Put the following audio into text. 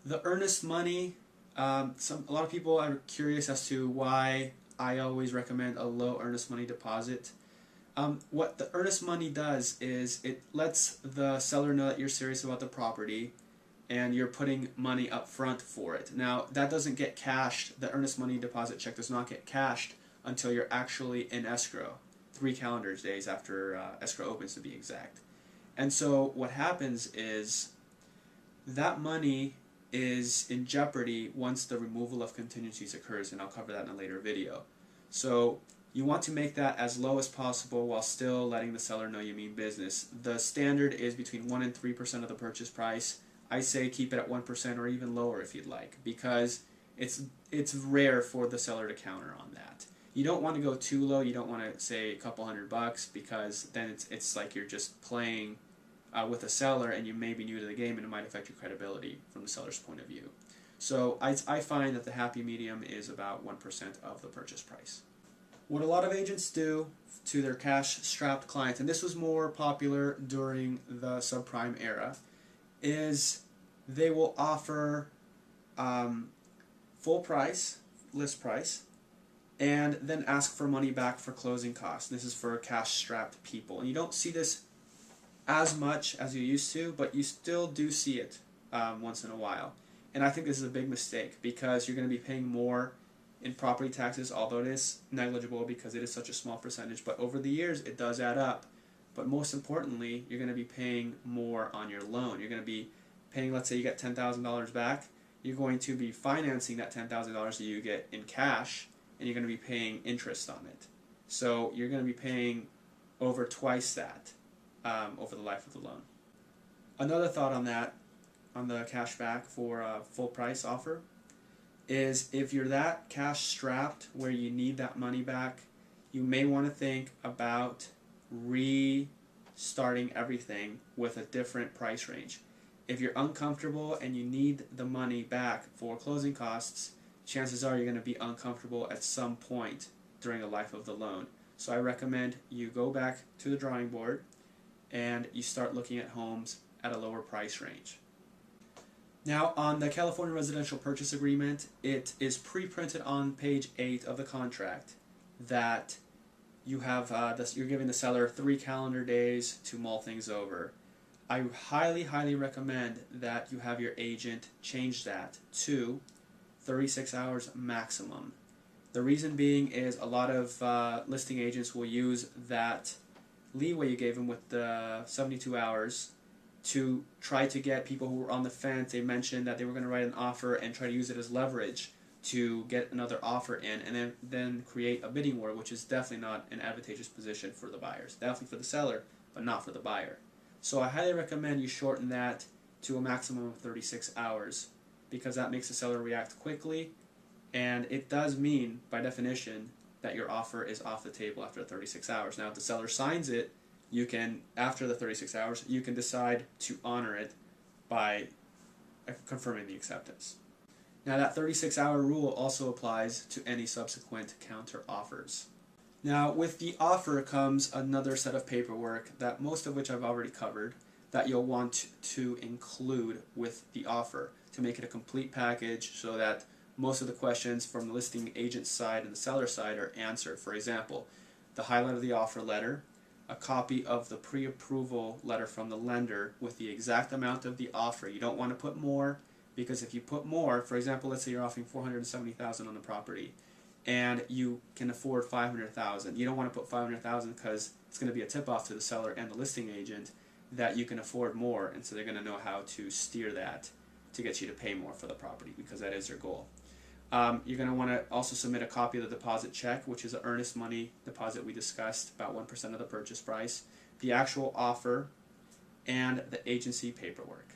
The earnest money, a lot of people are curious as to why I always recommend a low earnest money deposit. What the earnest money does is it lets the seller know that you're serious about the property and you're putting money up front for it. Now, that doesn't get cashed. The earnest money deposit check does not get cashed until you're actually in escrow, 3 calendar days after escrow opens, to be exact. And so what happens is that money is in jeopardy once the removal of contingencies occurs, and I'll cover that in a later video. So you want to make that as low as possible while still letting the seller know you mean business. The standard is between 1 and 3% of the purchase price. I say keep it at 1% or even lower if you'd like, because it's rare for the seller to counter on that. You don't want to go too low. You don't want to say a couple $100, because then it's like you're just playing with a seller and you may be new to the game, and it might affect your credibility from the seller's point of view. So I find that the happy medium is about 1% of the purchase price. What a lot of agents do to their cash-strapped clients, and this was more popular during the subprime era, is they will offer full price, list price, and then ask for money back for closing costs. This is for cash-strapped people. And you don't see this as much as you used to, but you still do see it once in a while. And I think this is a big mistake, because you're going to be paying more in property taxes, although it is negligible because it is such a small percentage. But over the years, it does add up. But most importantly, you're going to be paying more on your loan. You're going to be paying, let's say you get $10,000 back, you're going to be financing that $10,000 that you get in cash, and you're going to be paying interest on it. So you're going to be paying over twice that over the life of the loan. Another thought on that, on the cash back for a full price offer, is if you're that cash strapped where you need that money back, you may want to think about restarting everything with a different price range. If you're uncomfortable and you need the money back for closing costs, chances are you're going to be uncomfortable at some point during the life of the loan. So I recommend you go back to the drawing board and you start looking at homes at a lower price range. Now, on the California Residential Purchase Agreement, it is pre-printed on page 8 of the contract that you have you're giving the seller 3 calendar days to mull things over. I highly, highly recommend that you have your agent change that to 36 hours maximum. The reason being is a lot of listing agents will use that leeway you gave them with the 72 hours to try to get people who were on the fence. They mentioned that they were going to write an offer and try to use it as leverage to get another offer in, and then create a bidding war, which is definitely not an advantageous position for the buyers. Definitely for the seller, but not for the buyer. So I highly recommend you shorten that to a maximum of 36 hours, because that makes the seller react quickly, and it does mean, by definition, that your offer is off the table after 36 hours. Now, if the seller signs it, you can, after the 36 hours, you can decide to honor it by confirming the acceptance. Now, that 36-hour rule also applies to any subsequent counter offers. Now, with the offer comes another set of paperwork, that most of which I've already covered, that you'll want to include with the offer to make it a complete package, so that most of the questions from the listing agent's side and the seller's side are answered. For example, the highlight of the offer letter, a copy of the pre-approval letter from the lender with the exact amount of the offer. You don't want to put more, because if you put more, for example, let's say you're offering $470,000 on the property, and you can afford $500,000. You don't want to put $500,000 because it's going to be a tip-off to the seller and the listing agent that you can afford more, and so they're going to know how to steer that to get you to pay more for the property, because that is their goal. You're going to want to also submit a copy of the deposit check, which is an earnest money deposit we discussed, about 1% of the purchase price, the actual offer, and the agency paperwork.